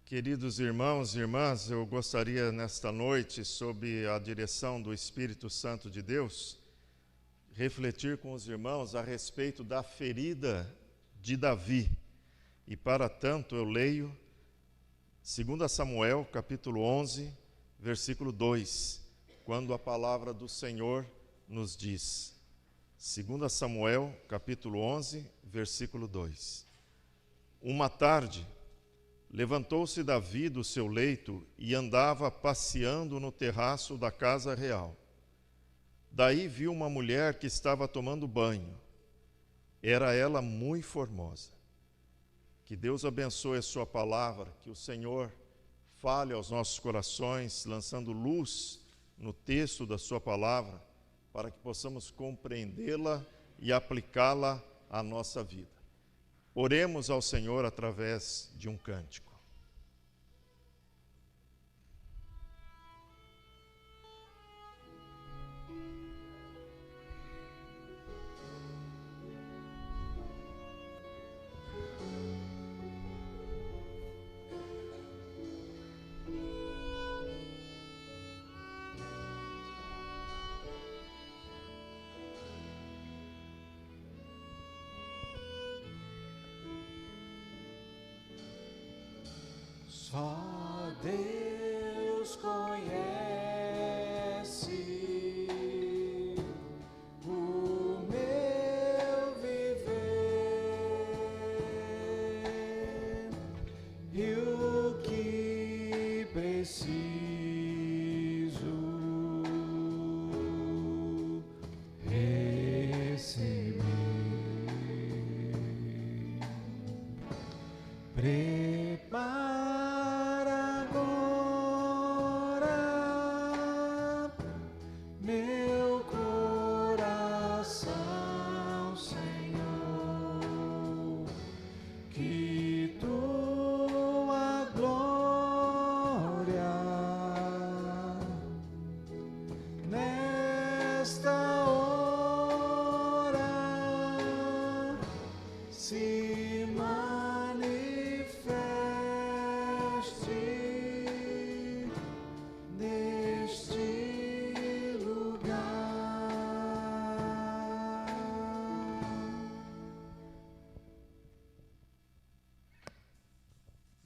Queridos irmãos e irmãs, eu gostaria nesta noite, sob a direção do Espírito Santo de Deus, refletir com os irmãos a respeito da ferida de Davi. E para tanto eu leio 2 Samuel, capítulo 11, versículo 2, quando a palavra do Senhor nos diz. 2 Samuel, capítulo 11, versículo 2. Uma tarde, levantou-se Davi do seu leito e andava passeando no terraço da casa real. Daí viu uma mulher que estava tomando banho. Era ela muito formosa. Que Deus abençoe a sua palavra, que o Senhor fale aos nossos corações, lançando luz no texto da sua palavra, para que possamos compreendê-la e aplicá-la à nossa vida. Oremos ao Senhor através de um cântico. Só Deus conhece o meu viver e o que preciso receber.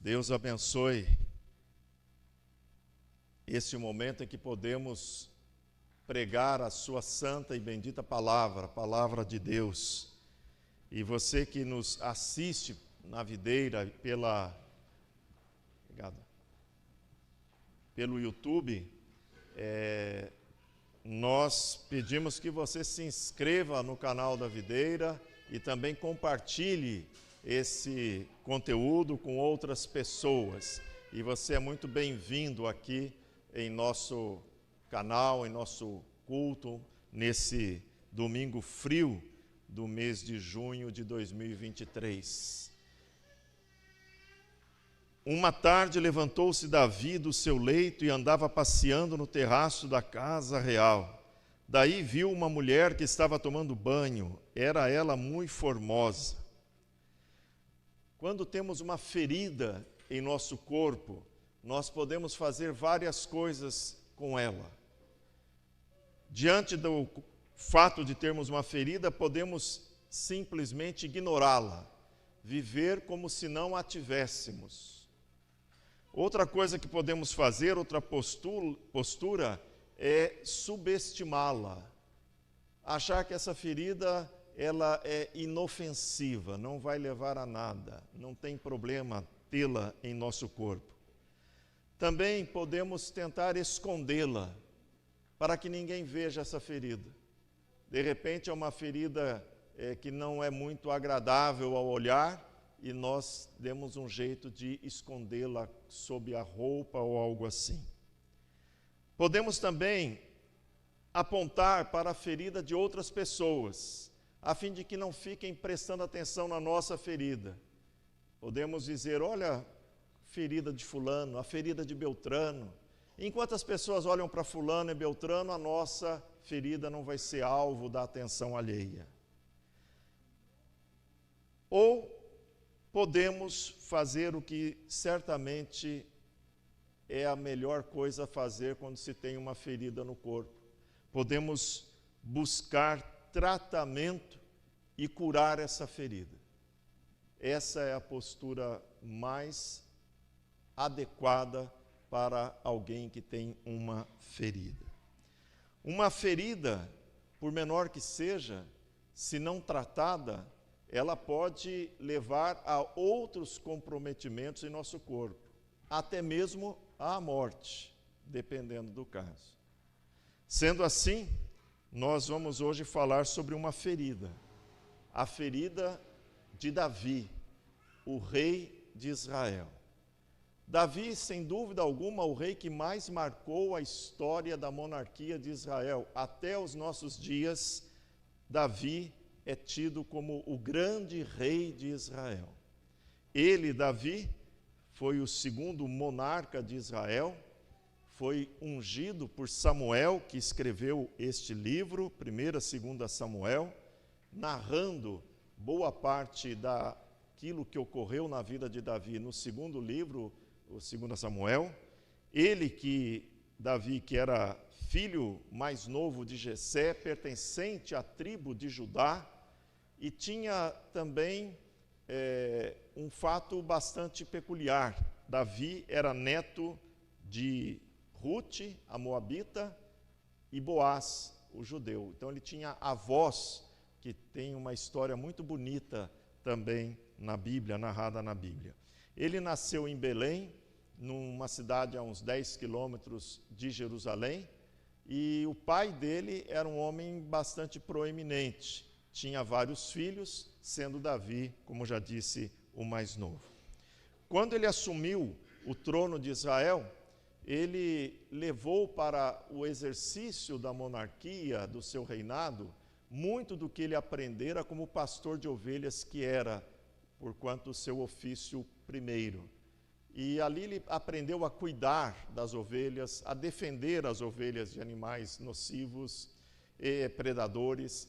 Deus abençoe esse momento em que podemos pregar a sua santa e bendita palavra, a palavra de Deus. E você que nos assiste na videira pelo YouTube, nós pedimos que você se inscreva no canal da videira e também compartilhe esse conteúdo com outras pessoas. E você é muito bem-vindo aqui em nosso canal, em nosso culto, nesse domingo frio do mês de junho de 2023. Uma tarde levantou-se Davi do seu leito e andava passeando no terraço da casa real. Daí viu uma mulher que estava tomando banho. Era ela muito formosa. Quando temos uma ferida em nosso corpo, nós podemos fazer várias coisas com ela. Diante do fato de termos uma ferida, podemos simplesmente ignorá-la, viver como se não a tivéssemos. Outra coisa que podemos fazer, outra postura, é subestimá-la, achar que essa ferida ela é inofensiva, não vai levar a nada, não tem problema tê-la em nosso corpo. Também podemos tentar escondê-la, para que ninguém veja essa ferida. De repente é uma ferida que não é muito agradável ao olhar, e nós demos um jeito de escondê-la sob a roupa ou algo assim. Podemos também apontar para a ferida de outras pessoas, a fim de que não fiquem prestando atenção na nossa ferida. Podemos dizer, olha, ferida de fulano, a ferida de Beltrano. Enquanto as pessoas olham para fulano e Beltrano, a nossa ferida não vai ser alvo da atenção alheia. Ou podemos fazer o que certamente é a melhor coisa a fazer quando se tem uma ferida no corpo. Podemos buscar tratamento e curar essa ferida. Essa é a postura mais adequada para alguém que tem uma ferida. Uma ferida, por menor que seja, se não tratada, ela pode levar a outros comprometimentos em nosso corpo, até mesmo à morte, dependendo do caso. Sendo assim, nós vamos hoje falar sobre uma ferida, a ferida de Davi, o rei de Israel. Davi, sem dúvida alguma, o rei que mais marcou a história da monarquia de Israel. Até os nossos dias, Davi é tido como o grande rei de Israel. Ele, Davi, foi o segundo monarca de Israel, foi ungido por Samuel, que escreveu este livro, 1ª e 2ª Samuel, narrando boa parte daquilo que ocorreu na vida de Davi no segundo livro, o 2ª Samuel. Davi, que era filho mais novo de Jessé, pertencente à tribo de Judá, e tinha também um fato bastante peculiar. Davi era neto de Rute, a moabita, e Boaz, o judeu. Então ele tinha avós que tem uma história muito bonita também na Bíblia, narrada na Bíblia. Ele nasceu em Belém, numa cidade a uns 10 quilômetros de Jerusalém, e o pai dele era um homem bastante proeminente. Tinha vários filhos, sendo Davi, como já disse, o mais novo. Quando ele assumiu o trono de Israel, ele levou para o exercício da monarquia, do seu reinado, muito do que ele aprendera como pastor de ovelhas que era, porquanto o seu ofício primeiro. E ali ele aprendeu a cuidar das ovelhas, a defender as ovelhas de animais nocivos e predadores.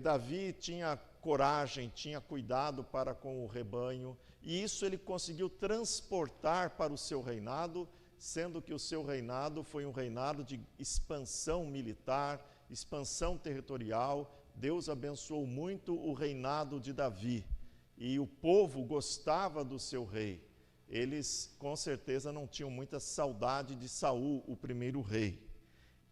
Davi tinha coragem, tinha cuidado para com o rebanho, e isso ele conseguiu transportar para o seu reinado, sendo que o seu reinado foi um reinado de expansão militar, expansão territorial. Deus abençoou muito o reinado de Davi, e o povo gostava do seu rei. Eles, com certeza, não tinham muita saudade de Saul, o primeiro rei.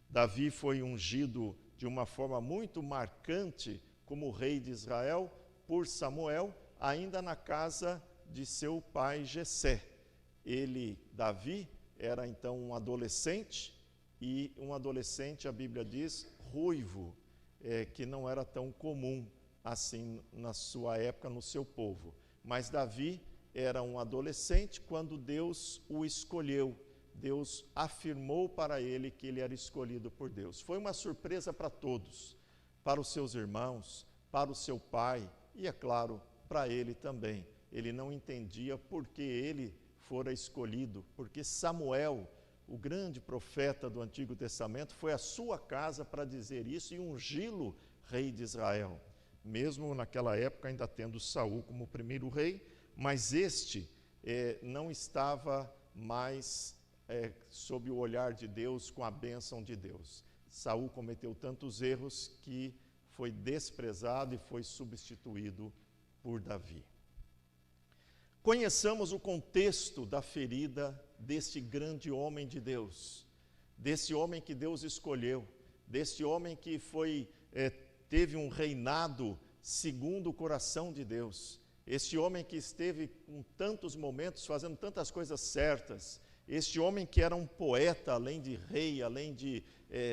Davi foi ungido de uma forma muito marcante como rei de Israel por Samuel, ainda na casa de seu pai Jessé. Davi, era então um adolescente, e um adolescente, a Bíblia diz, ruivo, que não era tão comum assim na sua época, no seu povo. Mas Davi era um adolescente quando Deus o escolheu. Deus afirmou para ele que ele era escolhido por Deus. Foi uma surpresa para todos, para os seus irmãos, para o seu pai e, é claro, para ele também. Ele não entendia por que ele fora escolhido, porque Samuel, o grande profeta do Antigo Testamento, foi à sua casa para dizer isso e ungí-lo rei de Israel. Mesmo naquela época ainda tendo Saul como primeiro rei, mas este não estava mais sob o olhar de Deus, com a bênção de Deus. Saul cometeu tantos erros que foi desprezado e foi substituído por Davi. Conheçamos o contexto da ferida deste grande homem de Deus, desse homem que Deus escolheu, desse homem que teve um reinado segundo o coração de Deus, este homem que esteve com tantos momentos fazendo tantas coisas certas, este homem que era um poeta, além de rei, além de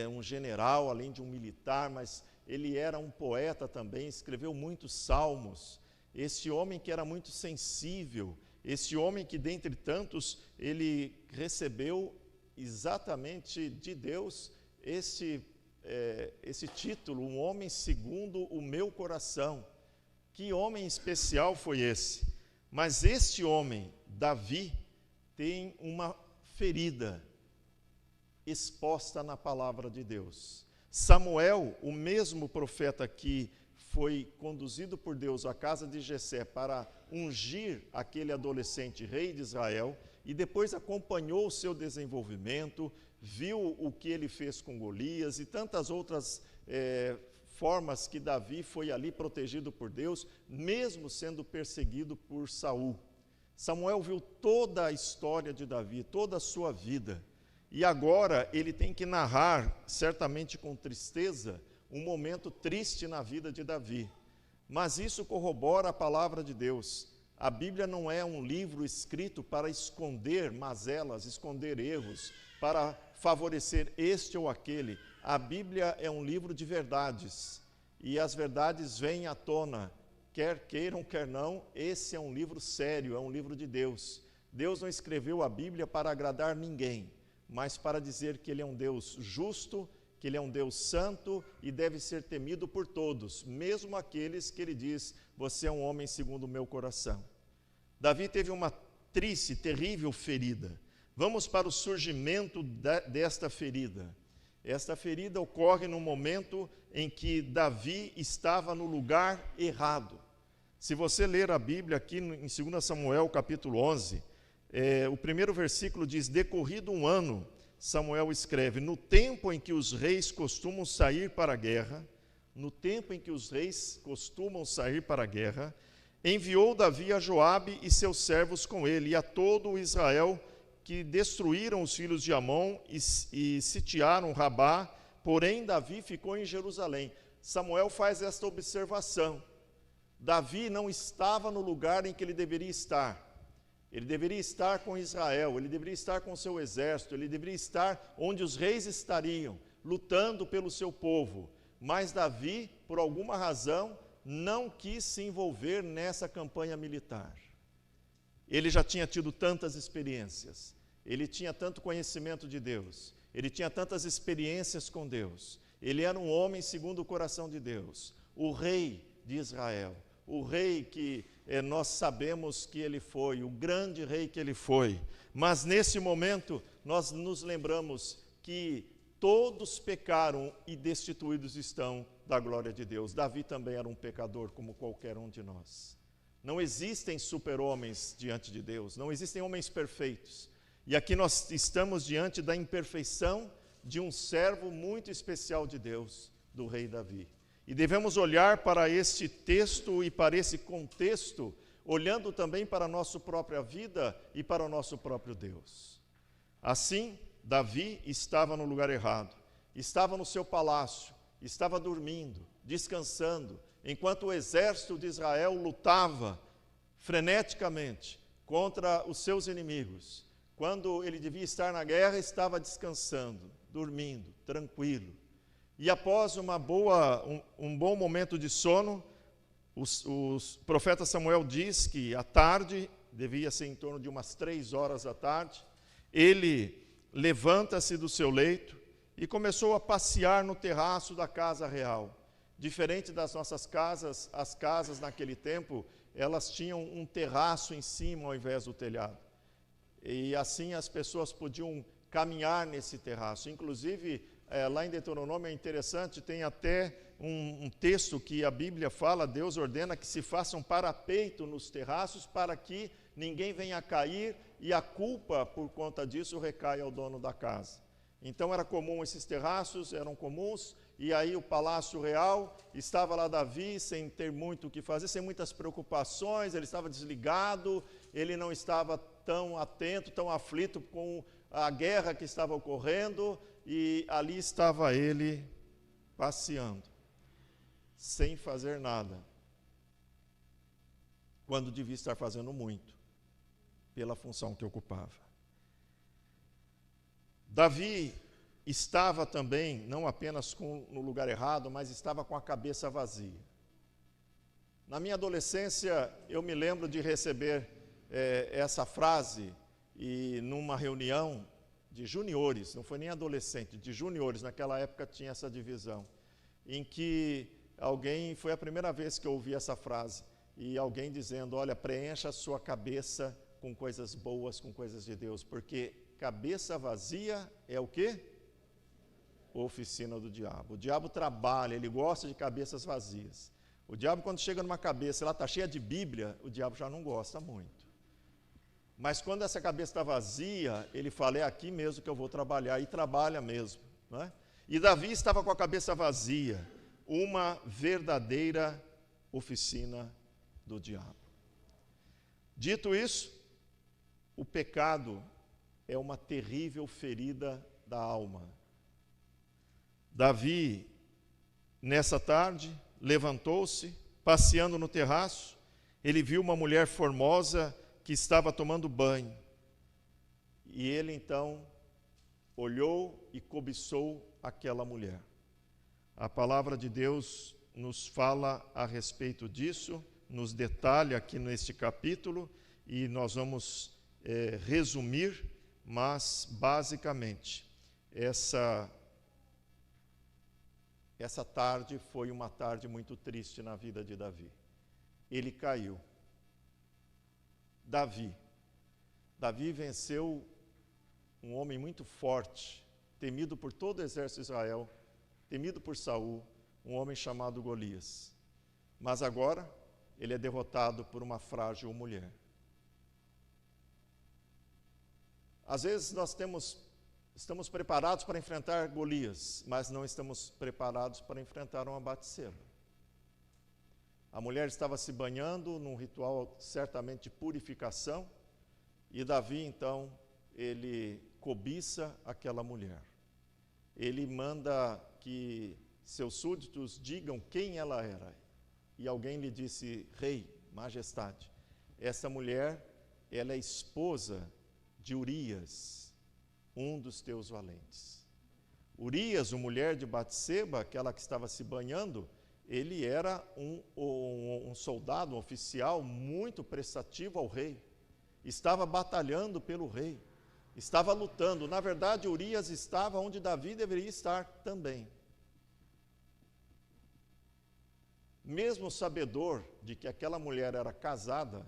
um general, além de um militar, mas ele era um poeta também, escreveu muitos salmos. Esse homem que era muito sensível, esse homem que, dentre tantos, ele recebeu exatamente de Deus esse título, um homem segundo o meu coração. Que homem especial foi esse? Mas este homem, Davi, tem uma ferida exposta na palavra de Deus. Samuel, o mesmo profeta que foi conduzido por Deus à casa de Jessé para ungir aquele adolescente rei de Israel e depois acompanhou o seu desenvolvimento, viu o que ele fez com Golias e tantas outras formas que Davi foi ali protegido por Deus, mesmo sendo perseguido por Saul. Samuel viu toda a história de Davi, toda a sua vida, e agora ele tem que narrar, certamente com tristeza, um momento triste na vida de Davi. Mas isso corrobora a palavra de Deus. A Bíblia não é um livro escrito para esconder mazelas, esconder erros, para favorecer este ou aquele. A Bíblia é um livro de verdades, e as verdades vêm à tona, quer queiram, quer não. Esse é um livro sério, é um livro de Deus. Deus não escreveu a Bíblia para agradar ninguém, mas para dizer que Ele é um Deus justo, que Ele é um Deus santo e deve ser temido por todos, mesmo aqueles que Ele diz, você é um homem segundo o meu coração. Davi teve uma triste, terrível ferida. Vamos para o surgimento desta ferida. Esta ferida ocorre no momento em que Davi estava no lugar errado. Se você ler a Bíblia aqui em 2 Samuel capítulo 11, o primeiro versículo diz, decorrido um ano, Samuel escreve, no tempo em que os reis costumam sair para a guerra, enviou Davi a Joabe e seus servos com ele, e a todo o Israel, que destruíram os filhos de Amon e sitiaram Rabá, porém Davi ficou em Jerusalém. Samuel faz esta observação. Davi não estava no lugar em que ele deveria estar. Ele deveria estar com Israel, ele deveria estar com o seu exército, ele deveria estar onde os reis estariam, lutando pelo seu povo. Mas Davi, por alguma razão, não quis se envolver nessa campanha militar. Ele já tinha tido tantas experiências, ele tinha tanto conhecimento de Deus, ele tinha tantas experiências com Deus, ele era um homem segundo o coração de Deus, o rei de Israel, o rei que nós sabemos que ele foi, o grande rei que ele foi. Mas nesse momento nós nos lembramos que todos pecaram e destituídos estão da glória de Deus. Davi também era um pecador como qualquer um de nós. Não existem super-homens diante de Deus, não existem homens perfeitos. E aqui nós estamos diante da imperfeição de um servo muito especial de Deus, do rei Davi. E devemos olhar para este texto e para esse contexto, olhando também para a nossa própria vida e para o nosso próprio Deus. Assim, Davi estava no lugar errado, estava no seu palácio, estava dormindo, descansando, enquanto o exército de Israel lutava freneticamente contra os seus inimigos. Quando ele devia estar na guerra, estava descansando, dormindo, tranquilo. E após um bom momento de sono, o profeta Samuel diz que à tarde, devia ser em torno de umas 3 horas da tarde, ele levanta-se do seu leito e começou a passear no terraço da casa real. Diferente das nossas casas, as casas naquele tempo, elas tinham um terraço em cima ao invés do telhado. E assim as pessoas podiam caminhar nesse terraço. Inclusive, lá em Deuteronômio é interessante, tem até um texto que a Bíblia fala, Deus ordena que se façam parapeito nos terraços para que ninguém venha a cair e a culpa por conta disso recai ao dono da casa. Então era comum, esses terraços eram comuns, e aí o palácio real, estava lá Davi sem ter muito o que fazer, sem muitas preocupações, ele estava desligado, ele não estava tão atento, tão aflito com a guerra que estava ocorrendo, e ali estava ele passeando, sem fazer nada, quando devia estar fazendo muito, pela função que ocupava. Davi estava também, não apenas no lugar errado, mas estava com a cabeça vazia. Na minha adolescência, eu me lembro de receber essa frase, e numa reunião de juniores, não foi nem adolescente, de juniores, naquela época tinha essa divisão, em que foi a primeira vez que eu ouvi essa frase, e alguém dizendo, olha, preencha a sua cabeça com coisas boas, com coisas de Deus, porque cabeça vazia é o quê? Oficina do diabo. O diabo trabalha, ele gosta de cabeças vazias. O diabo, quando chega numa cabeça, ela está cheia de Bíblia, o diabo já não gosta muito. Mas quando essa cabeça está vazia, ele fala, é aqui mesmo que eu vou trabalhar, e trabalha mesmo. Não é? E Davi estava com a cabeça vazia, uma verdadeira oficina do diabo. Dito isso, o pecado é uma terrível ferida da alma. Davi, nessa tarde, levantou-se, passeando no terraço, ele viu uma mulher formosa que estava tomando banho. E ele então olhou e cobiçou aquela mulher. A palavra de Deus nos fala a respeito disso, nos detalha aqui neste capítulo, e nós vamos resumir, mas basicamente essa tarde foi uma tarde muito triste na vida de Davi. Ele caiu. Davi venceu um homem muito forte, temido por todo o exército de Israel, temido por Saul, um homem chamado Golias. Mas agora ele é derrotado por uma frágil mulher. Às vezes nós estamos preparados para enfrentar Golias, mas não estamos preparados para enfrentar uma Batseba. A mulher estava se banhando num ritual certamente de purificação, e Davi então, ele cobiça aquela mulher. Ele manda que seus súditos digam quem ela era. E alguém lhe disse, rei, majestade, essa mulher, ela é esposa de Urias, um dos teus valentes. Urias, a mulher de Batseba, aquela que estava se banhando, ele era um soldado, um oficial muito prestativo ao rei. Estava batalhando pelo rei, estava lutando. Na verdade, Urias estava onde Davi deveria estar também. Mesmo sabedor de que aquela mulher era casada,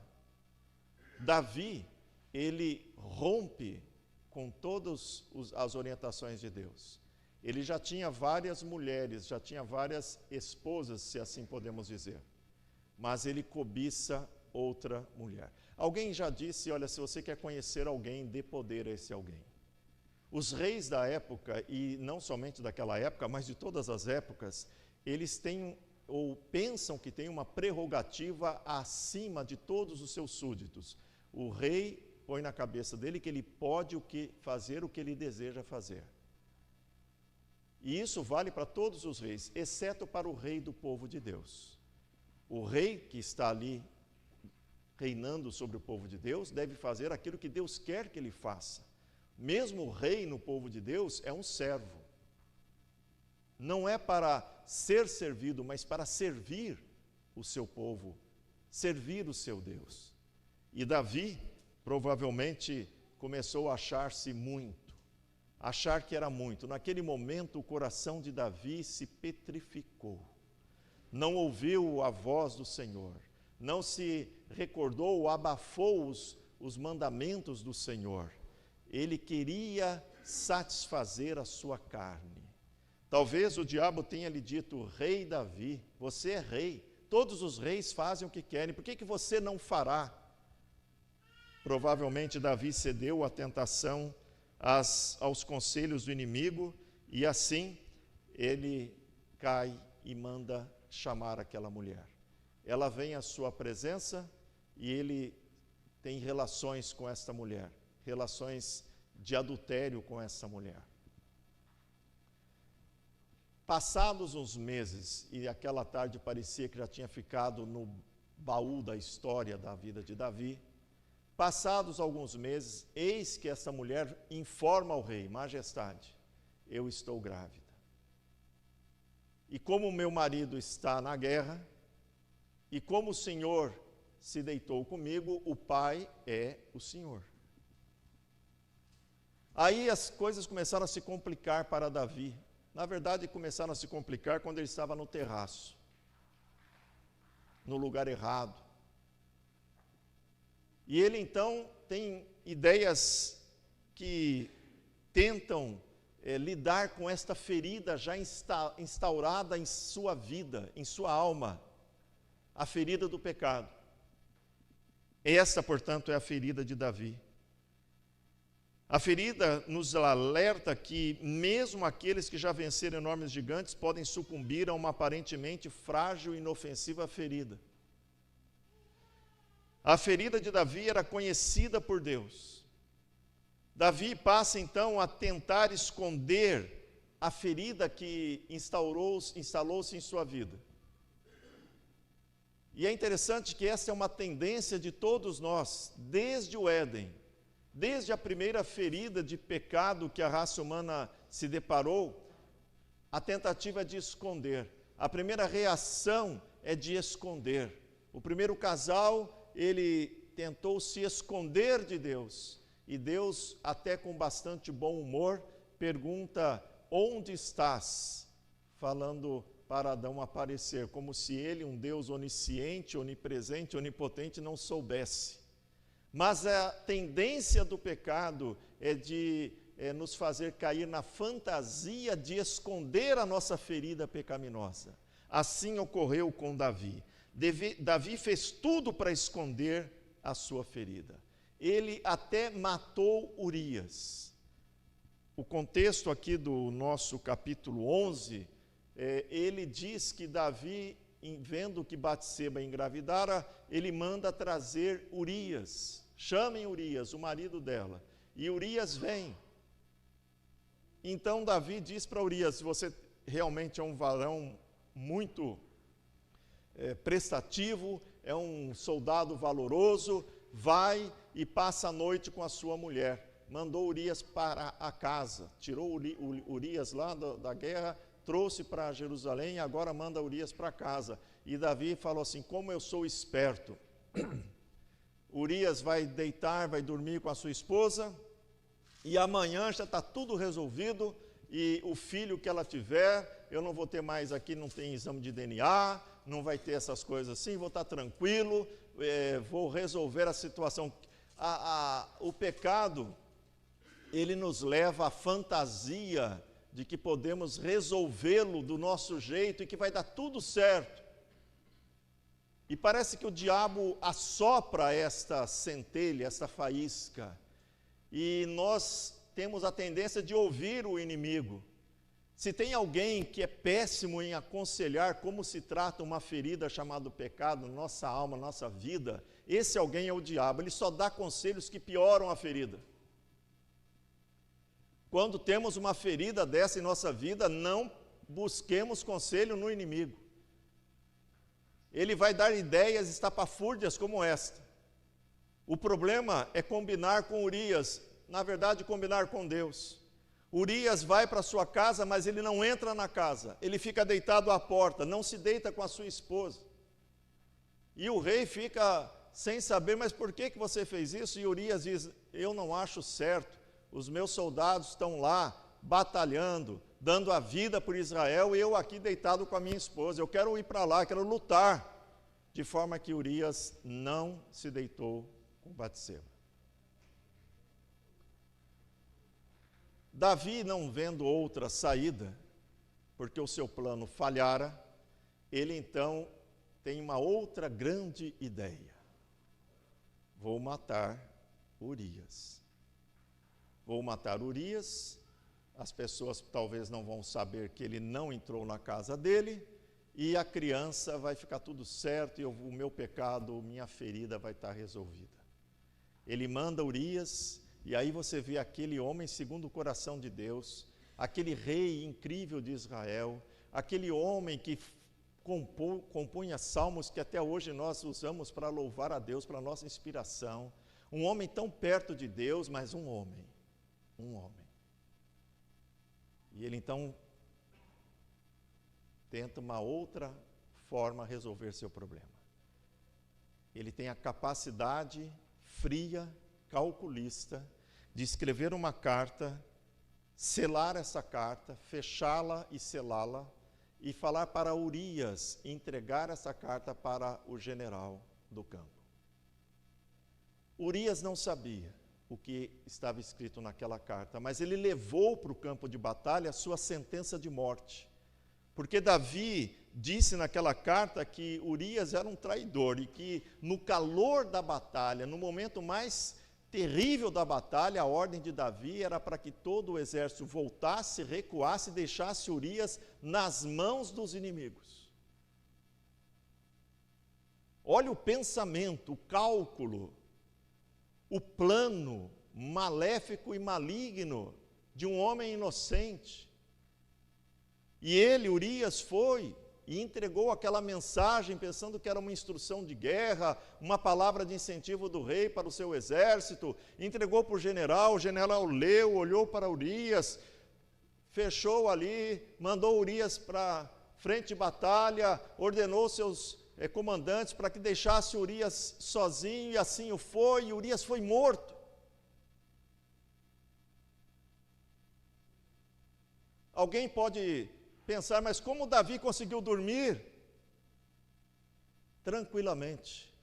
Davi, ele rompe com todas as orientações de Deus. Ele já tinha várias mulheres, já tinha várias esposas, se assim podemos dizer. Mas ele cobiça outra mulher. Alguém já disse, olha, se você quer conhecer alguém, dê poder a esse alguém. Os reis da época, e não somente daquela época, mas de todas as épocas, eles têm ou pensam que têm uma prerrogativa acima de todos os seus súditos. O rei põe na cabeça dele que ele pode fazer o que ele deseja fazer. E isso vale para todos os reis, exceto para o rei do povo de Deus. O rei que está ali reinando sobre o povo de Deus deve fazer aquilo que Deus quer que ele faça. Mesmo o rei no povo de Deus é um servo. Não é para ser servido, mas para servir o seu povo, servir o seu Deus. E Davi provavelmente começou a achar-se muito, achar que era muito. Naquele momento o coração de Davi se petrificou. Não ouviu a voz do Senhor, não se recordou ou abafou os mandamentos do Senhor. Ele queria satisfazer a sua carne. Talvez o diabo tenha lhe dito, rei Davi, você é rei, todos os reis fazem o que querem, por que você não fará? Provavelmente Davi cedeu à tentação, aos conselhos do inimigo, e assim ele cai e manda chamar aquela mulher. Ela vem à sua presença e ele tem relações com esta mulher, relações de adultério com essa mulher. Passados uns meses, e aquela tarde parecia que já tinha ficado no baú da história da vida de Davi, passados alguns meses, eis que essa mulher informa ao rei, majestade, eu estou grávida. E como meu marido está na guerra, e como o Senhor se deitou comigo, o pai é o Senhor. Aí as coisas começaram a se complicar para Davi. Na verdade, começaram a se complicar quando ele estava no terraço, no lugar errado. E ele então tem ideias que tentam lidar com esta ferida já instaurada em sua vida, em sua alma. a ferida do pecado. Esta, portanto, é a ferida de Davi. A ferida nos alerta que mesmo aqueles que já venceram enormes gigantes podem sucumbir a uma aparentemente frágil e inofensiva ferida. A ferida de Davi era conhecida por Deus. Davi passa então a tentar esconder a ferida que instalou-se em sua vida. E é interessante que essa é uma tendência de todos nós, desde o Éden. Desde a primeira ferida de pecado que a raça humana se deparou, a tentativa é de esconder. A primeira reação é de esconder. O primeiro casal, ele tentou se esconder de Deus. E Deus, até com bastante bom humor, pergunta: onde estás? Falando para Adão aparecer, como se ele, um Deus onisciente, onipresente, onipotente, não soubesse. Mas a tendência do pecado é de nos fazer cair na fantasia de esconder a nossa ferida pecaminosa. Assim ocorreu com Davi. Davi fez tudo para esconder a sua ferida. Ele até matou Urias. O contexto aqui do nosso capítulo 11, ele diz que Davi, vendo que Batseba engravidara, ele manda trazer Urias. Chamem Urias, o marido dela. E Urias vem. Então Davi diz para Urias: você realmente é um varão muito prestativo, é um soldado valoroso, vai e passa a noite com a sua mulher. Mandou Urias para a casa, tirou Urias lá da guerra, trouxe para Jerusalém e agora manda Urias para casa. E Davi falou assim: como eu sou esperto. Urias vai deitar, vai dormir com a sua esposa, e amanhã já está tudo resolvido, e o filho que ela tiver, eu não vou ter mais aqui, não tem exame de DNA, não vai ter essas coisas assim, vou estar tranquilo, vou resolver a situação. O pecado, ele nos leva à fantasia de que podemos resolvê-lo do nosso jeito e que vai dar tudo certo. E parece que o diabo assopra esta centelha, esta faísca, e nós temos a tendência de ouvir o inimigo. Se tem alguém que é péssimo em aconselhar como se trata uma ferida chamada pecado, nossa alma, nossa vida, esse alguém é o diabo. Ele só dá conselhos que pioram a ferida. Quando temos uma ferida dessa em nossa vida, não busquemos conselho no inimigo. Ele vai dar ideias estapafúrdias como esta. O problema é combinar com Urias, na verdade combinar com Deus. Urias vai para sua casa, mas ele não entra na casa, ele fica deitado à porta, não se deita com a sua esposa. E o rei fica sem saber, mas por que você fez isso? E Urias diz: eu não acho certo, os meus soldados estão lá batalhando, dando a vida por Israel, e eu aqui deitado com a minha esposa, eu quero ir para lá, quero lutar. De forma que Urias não se deitou com Batseba. Davi, não vendo outra saída, porque o seu plano falhara, ele então tem uma outra grande ideia: vou matar Urias. Vou matar Urias. As pessoas talvez não vão saber que ele não entrou na casa dele, e a criança vai ficar tudo certo, e o meu pecado, minha ferida vai estar resolvida. Ele manda Urias, e aí você vê aquele homem segundo o coração de Deus, aquele rei incrível de Israel, aquele homem que compunha salmos que até hoje nós usamos para louvar a Deus, para nossa inspiração. Um homem tão perto de Deus, mas um homem. E ele então tenta uma outra forma resolver seu problema. Ele tem a capacidade fria, calculista, de escrever uma carta, selar essa carta, fechá-la e selá-la, e falar para Urias entregar essa carta para o general do campo. Urias não sabia o que estava escrito naquela carta, mas ele levou para o campo de batalha a sua sentença de morte, Porque Davi disse naquela carta que Urias era um traidor e que no calor da batalha, no momento mais terrível da batalha, a ordem de Davi era para que todo o exército voltasse, recuasse e deixasse Urias nas mãos dos inimigos. Olha o pensamento, o cálculo, o plano maléfico e maligno de um homem inocente. E ele, Urias, foi e entregou aquela mensagem pensando que era uma instrução de guerra, uma palavra de incentivo do rei para o seu exército, entregou para o general leu, olhou para Urias, fechou ali, mandou Urias para frente de batalha, ordenou seus comandantes para que deixasse Urias sozinho, e assim o foi, e Urias foi morto. Alguém pode pensar, mas como Davi conseguiu dormir? Tranquilamente,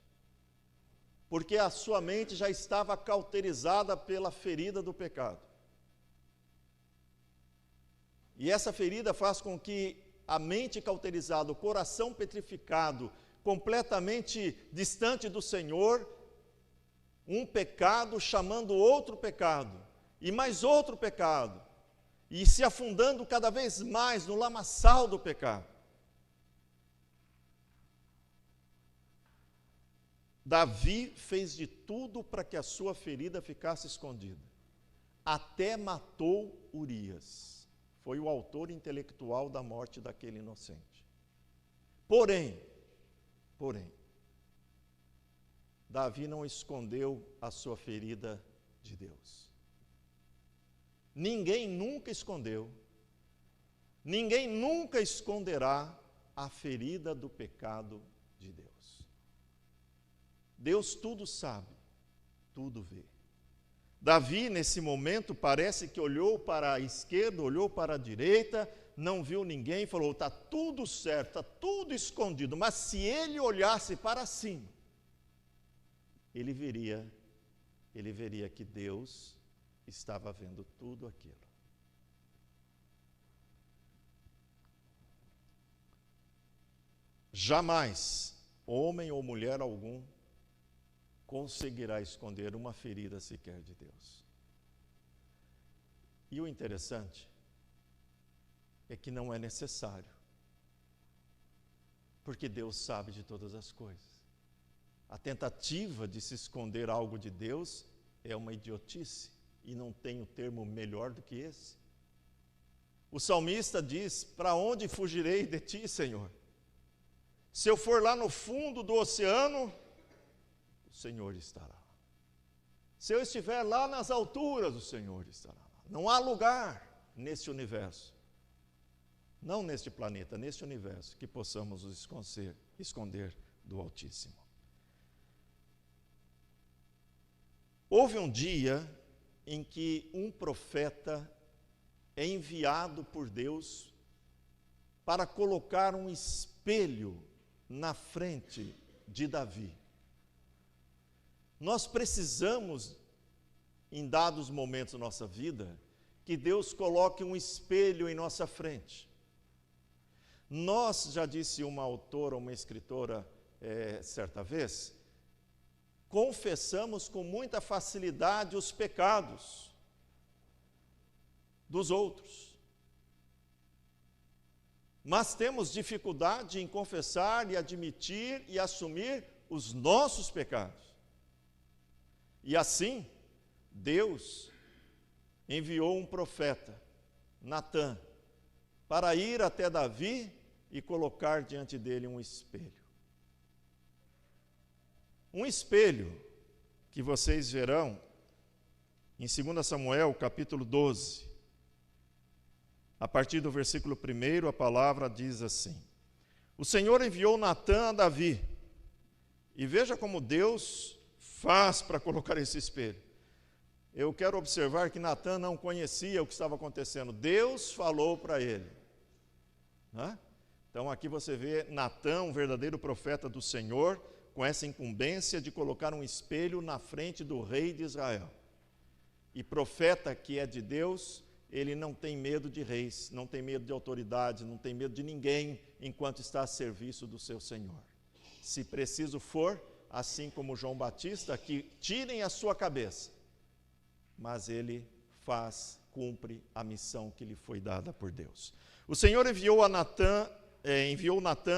porque a sua mente já estava cauterizada pela ferida do pecado. E essa ferida faz com que a mente cauterizada, o coração petrificado, completamente distante do Senhor, um pecado chamando outro pecado, e mais outro pecado, e se afundando cada vez mais no lamaçal do pecado. Davi fez de tudo para que a sua ferida ficasse escondida. Até matou Urias. Foi o autor intelectual da morte daquele inocente. Porém, Davi não escondeu a sua ferida de Deus. Ninguém nunca escondeu, ninguém nunca esconderá a ferida do pecado de Deus. Deus tudo sabe, tudo vê. Davi, nesse momento, parece que olhou para a esquerda, olhou para a direita, não viu ninguém, falou, está tudo certo, está tudo escondido. Mas se ele olhasse para cima, ele veria que Deus estava vendo tudo aquilo. Jamais, homem ou mulher algum, conseguirá esconder uma ferida sequer de Deus. E o interessante é que não é necessário, porque Deus sabe de todas as coisas. A tentativa de se esconder algo de Deus é uma idiotice, e não tem o termo melhor do que esse. O salmista diz, para onde fugirei de ti, Senhor? Se eu for lá no fundo do oceano, o Senhor estará lá. Se eu estiver lá nas alturas, o Senhor estará lá. Não há lugar neste universo, não neste planeta, neste universo, que possamos nos esconder do Altíssimo. Houve um dia em que um profeta é enviado por Deus para colocar um espelho na frente de Davi. Nós precisamos, em dados momentos da nossa vida, que Deus coloque um espelho em nossa frente. Nós, já disse uma autora, uma escritora, certa vez, confessamos com muita facilidade os pecados dos outros. Mas temos dificuldade em confessar e admitir e assumir os nossos pecados. E assim, Deus enviou um profeta, Natã, para ir até Davi e colocar diante dele um espelho. Um espelho que vocês verão em 2 Samuel, capítulo 12. A partir do versículo 1, a palavra diz assim: O Senhor enviou Natã a Davi. E veja como Deus faz para colocar esse espelho. Eu quero observar que Natã não conhecia o que estava acontecendo. Deus falou para ele. Então aqui você vê Natã, um verdadeiro profeta do Senhor, com essa incumbência de colocar um espelho na frente do rei de Israel. E profeta que é de Deus, ele não tem medo de reis, não tem medo de autoridades, não tem medo de ninguém enquanto está a serviço do seu Senhor. Se preciso for, assim como João Batista, que tirem a sua cabeça, mas ele cumpre a missão que lhe foi dada por Deus. O Senhor enviou Natã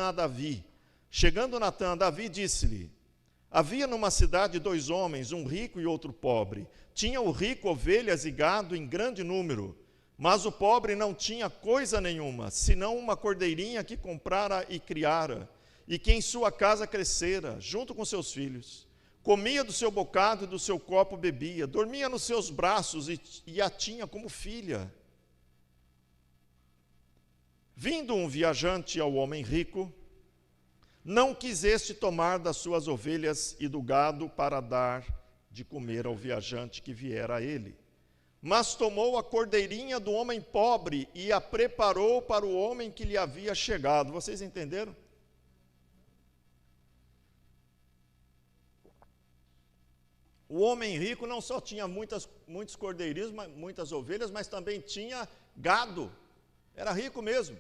a Davi. Chegando Natã a Davi, disse-lhe: havia numa cidade 2 homens, um rico e outro pobre. Tinha o rico ovelhas e gado em grande número, mas o pobre não tinha coisa nenhuma, senão uma cordeirinha que comprara e criara, e que em sua casa crescera, junto com seus filhos. Comia do seu bocado e do seu copo bebia, dormia nos seus braços e a tinha como filha. Vindo um viajante ao homem rico, não quis este tomar das suas ovelhas e do gado para dar de comer ao viajante que viera a ele, mas tomou a cordeirinha do homem pobre e a preparou para o homem que lhe havia chegado. Vocês entenderam? O homem rico não só tinha muitos cordeirinhos, muitas ovelhas, mas também tinha gado. Era rico mesmo.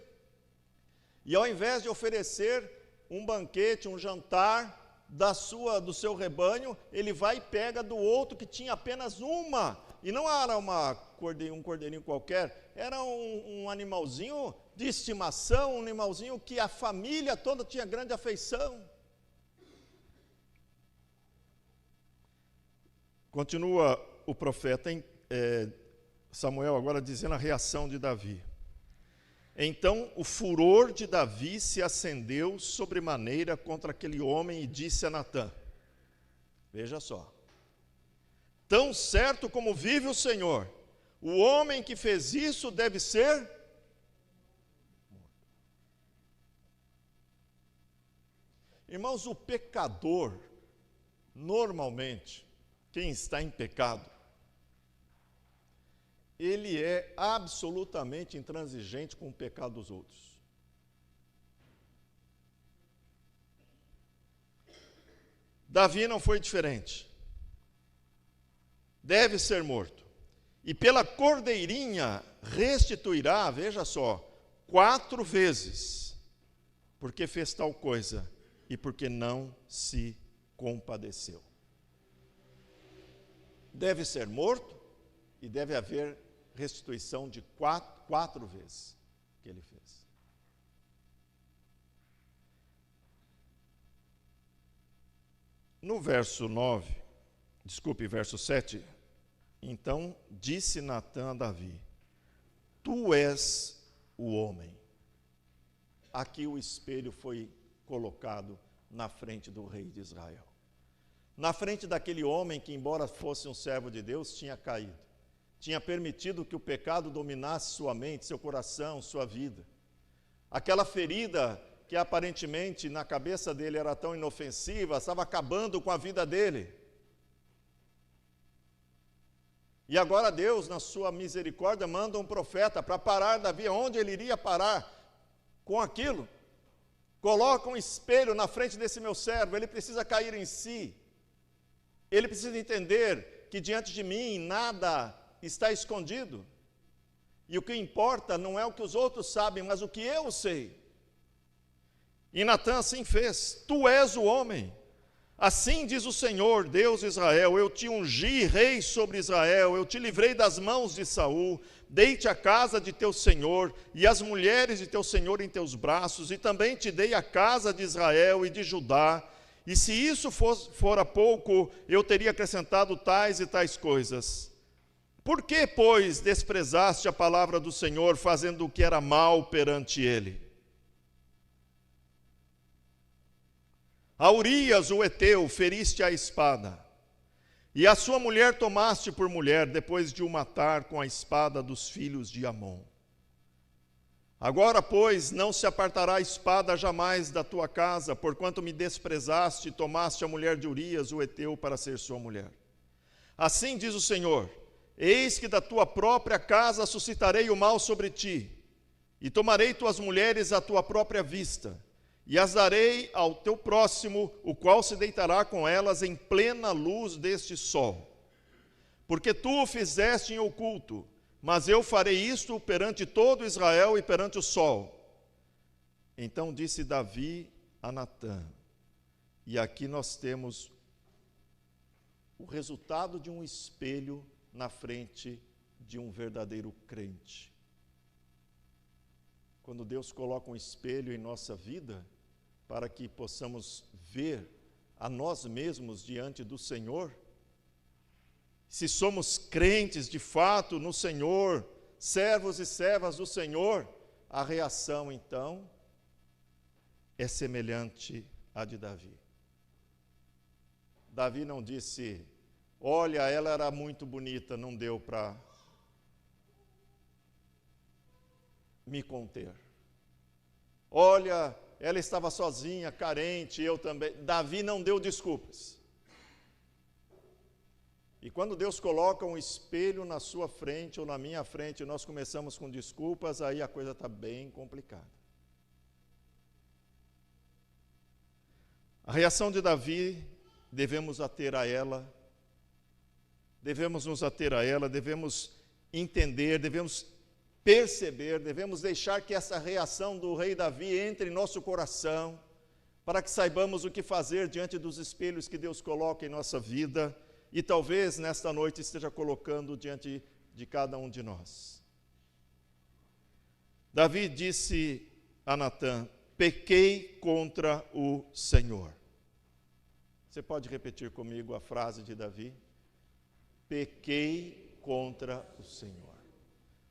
E ao invés de oferecer um banquete, um jantar do seu rebanho, ele vai e pega do outro que tinha apenas uma. E não era um cordeirinho qualquer, era um animalzinho de estimação, um animalzinho que a família toda tinha grande afeição. Continua o profeta Samuel agora dizendo a reação de Davi. Então o furor de Davi se acendeu sobremaneira contra aquele homem e disse a Natã: veja só, tão certo como vive o Senhor, o homem que fez isso deve ser morto. Irmãos, o pecador, normalmente, quem está em pecado, ele é absolutamente intransigente com o pecado dos outros. Davi não foi diferente. Deve ser morto. E pela cordeirinha restituirá, veja só, 4 vezes, porque fez tal coisa e porque não se compadeceu. Deve ser morto e deve haver restituição de 4 vezes que ele fez. No verso 7, então disse Natã a Davi: tu és o homem. Aqui o espelho foi colocado na frente do rei de Israel. Na frente daquele homem que, embora fosse um servo de Deus, tinha caído. Tinha permitido que o pecado dominasse sua mente, seu coração, sua vida. Aquela ferida que aparentemente na cabeça dele era tão inofensiva, estava acabando com a vida dele. E agora Deus, na sua misericórdia, manda um profeta para parar Davi. Onde ele iria parar com aquilo? Coloca um espelho na frente desse meu servo, ele precisa cair em si. Ele precisa entender que diante de mim nada está escondido. E o que importa não é o que os outros sabem, mas o que eu sei. E Natã assim fez: tu és o homem. Assim diz o Senhor, Deus de Israel: eu te ungi rei sobre Israel, eu te livrei das mãos de Saul, dei-te a casa de teu senhor e as mulheres de teu senhor em teus braços, e também te dei a casa de Israel e de Judá. E se isso fora pouco, eu teria acrescentado tais e tais coisas. Por que, pois, desprezaste a palavra do Senhor, fazendo o que era mal perante ele? A Urias, o heteu, feriste a espada, e a sua mulher tomaste por mulher, depois de o matar com a espada dos filhos de Amon. Agora, pois, não se apartará a espada jamais da tua casa, porquanto me desprezaste e tomaste a mulher de Urias, o heteu, para ser sua mulher. Assim diz o Senhor: eis que da tua própria casa suscitarei o mal sobre ti, e tomarei tuas mulheres à tua própria vista, e as darei ao teu próximo, o qual se deitará com elas em plena luz deste sol. Porque tu o fizeste em oculto, mas eu farei isto perante todo Israel e perante o sol. Então disse Davi a Natã, e aqui nós temos o resultado de um espelho na frente de um verdadeiro crente. Quando Deus coloca um espelho em nossa vida, para que possamos ver a nós mesmos diante do Senhor, se somos crentes de fato no Senhor, servos e servas do Senhor, a reação então é semelhante à de Davi. Davi não disse, olha, ela era muito bonita, não deu para me conter. Olha, ela estava sozinha, carente, eu também. Davi não deu desculpas. E quando Deus coloca um espelho na sua frente ou na minha frente, nós começamos com desculpas, aí a coisa está bem complicada. A reação de Davi, devemos ater a ela, devemos nos ater a ela, devemos entender, devemos perceber, devemos deixar que essa reação do rei Davi entre em nosso coração, para que saibamos o que fazer diante dos espelhos que Deus coloca em nossa vida, e talvez nesta noite esteja colocando diante de cada um de nós. Davi disse a Natã, pequei contra o Senhor. Você pode repetir comigo a frase de Davi? Pequei contra o Senhor.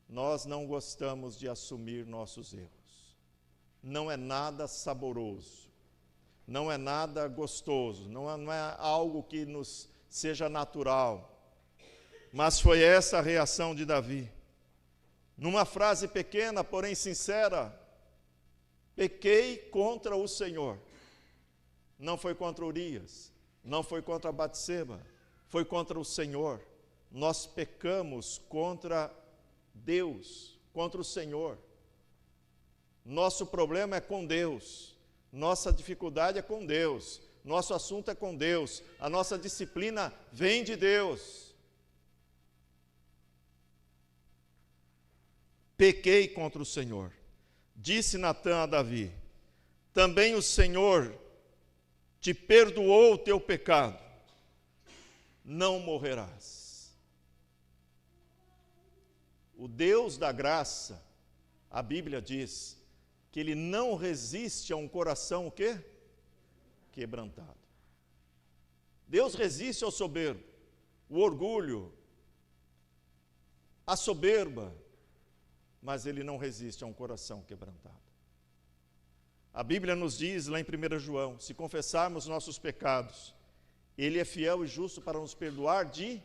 Nós não gostamos de assumir nossos erros. Não é nada saboroso. Não é nada gostoso. Não é algo que nos seja natural. Mas foi essa a reação de Davi. Numa frase pequena, porém sincera, pequei contra o Senhor. Não foi contra Urias, não foi contra Batseba, foi contra o Senhor. Nós pecamos contra Deus, contra o Senhor. Nosso problema é com Deus, nossa dificuldade é com Deus, nosso assunto é com Deus, a nossa disciplina vem de Deus. Pequei contra o Senhor. Disse Natã a Davi, também o Senhor te perdoou o teu pecado, não morrerás. O Deus da graça, a Bíblia diz, que Ele não resiste a um coração o quê? Quebrantado. Deus resiste ao soberbo, o orgulho, a soberba, mas Ele não resiste a um coração quebrantado. A Bíblia nos diz lá em 1 João, se confessarmos nossos pecados, Ele é fiel e justo para nos perdoar de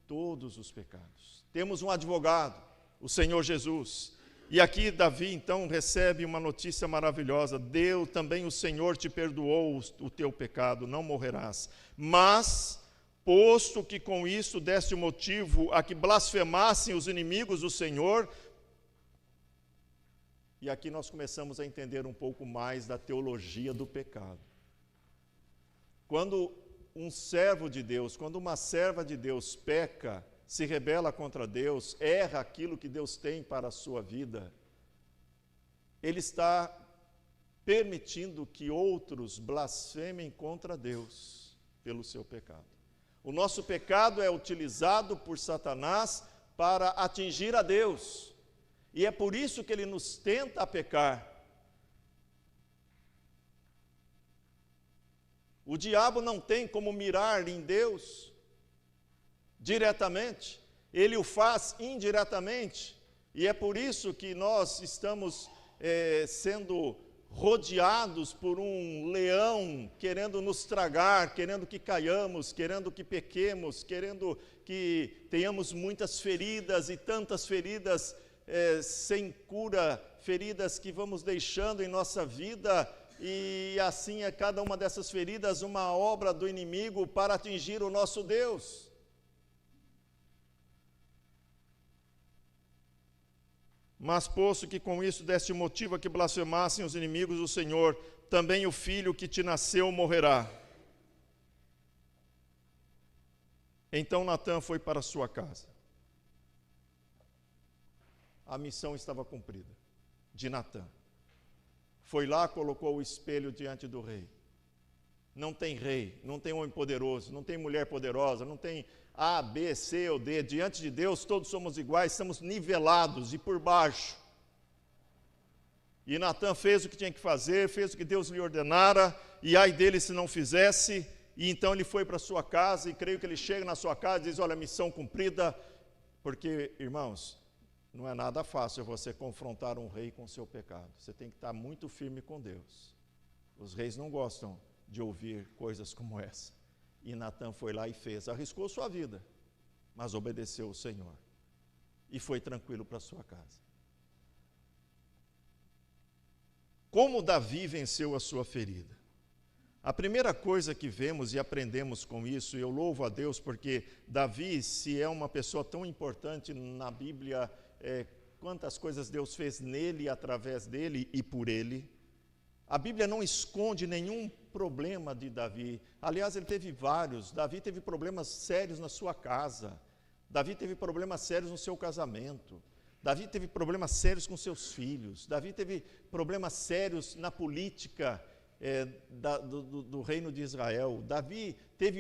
todos os pecados. Temos um advogado, o Senhor Jesus. E aqui Davi então recebe uma notícia maravilhosa, Deus também o Senhor te perdoou o teu pecado, não morrerás. Mas, posto que com isso deste motivo a que blasfemassem os inimigos do Senhor, e aqui nós começamos a entender um pouco mais da teologia do pecado. Quando um servo de Deus, quando uma serva de Deus peca, se rebela contra Deus, erra aquilo que Deus tem para a sua vida, ele está permitindo que outros blasfemem contra Deus pelo seu pecado. O nosso pecado é utilizado por Satanás para atingir a Deus. E é por isso que ele nos tenta a pecar. O diabo não tem como mirar em Deus diretamente, ele o faz indiretamente, e é por isso que nós estamos sendo rodeados por um leão querendo nos tragar, querendo que caiamos, querendo que pequemos, querendo que tenhamos muitas feridas e tantas feridas sem cura, feridas que vamos deixando em nossa vida, e assim é cada uma dessas feridas uma obra do inimigo para atingir o nosso Deus. Mas posto que com isso deste motivo a que blasfemassem os inimigos do Senhor, também o filho que te nasceu morrerá. Então Natã foi para sua casa. a missão estava cumprida, de Natã. Foi lá, colocou o espelho diante do rei. Não tem rei, não tem homem poderoso, não tem mulher poderosa, não tem A, B, C ou D. Diante de Deus todos somos iguais, estamos nivelados e por baixo. E Natã fez o que tinha que fazer, fez o que Deus lhe ordenara, e ai dele se não fizesse. E então ele foi para sua casa, e creio que ele chega na sua casa e diz, olha, missão cumprida. Porque, irmãos, não é nada fácil você confrontar um rei com o seu pecado. Você tem que estar muito firme com Deus. Os reis não gostam de ouvir coisas como essa. E Natã foi lá e fez, arriscou sua vida, mas obedeceu o Senhor. E foi tranquilo para sua casa. Como Davi venceu a sua ferida? A primeira coisa que vemos e aprendemos com isso, e eu louvo a Deus porque Davi, se é uma pessoa tão importante na Bíblia, quantas coisas Deus fez nele, através dele e por ele. A Bíblia não esconde nenhum problema de Davi. Aliás, ele teve vários. Davi teve problemas sérios na sua casa. Davi teve problemas sérios no seu casamento. Davi teve problemas sérios com seus filhos. Davi teve problemas sérios na política do reino de Israel. Davi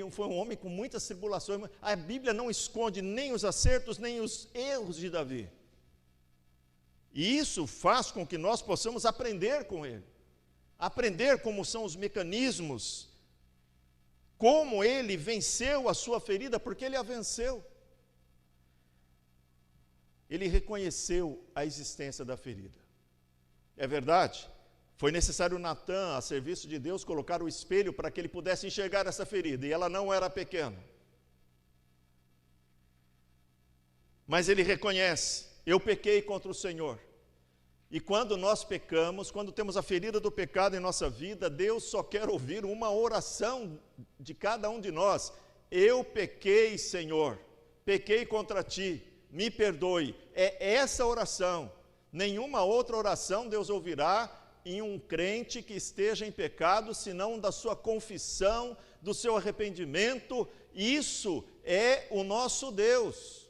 foi um homem com muitas tribulações. A Bíblia não esconde nem os acertos, nem os erros de Davi. E isso faz com que nós possamos aprender com ele. Aprender como são os mecanismos, como ele venceu a sua ferida, porque ele a venceu. Ele reconheceu a existência da ferida. É verdade, foi necessário Natã, a serviço de Deus, colocar o espelho para que ele pudesse enxergar essa ferida, e ela não era pequena. Mas ele reconhece, eu pequei contra o Senhor. E quando nós pecamos, quando temos a ferida do pecado em nossa vida, Deus só quer ouvir uma oração de cada um de nós. Eu pequei, Senhor, pequei contra ti, me perdoe. É essa oração. Nenhuma outra oração Deus ouvirá em um crente que esteja em pecado, senão da sua confissão, do seu arrependimento. Isso é o nosso Deus.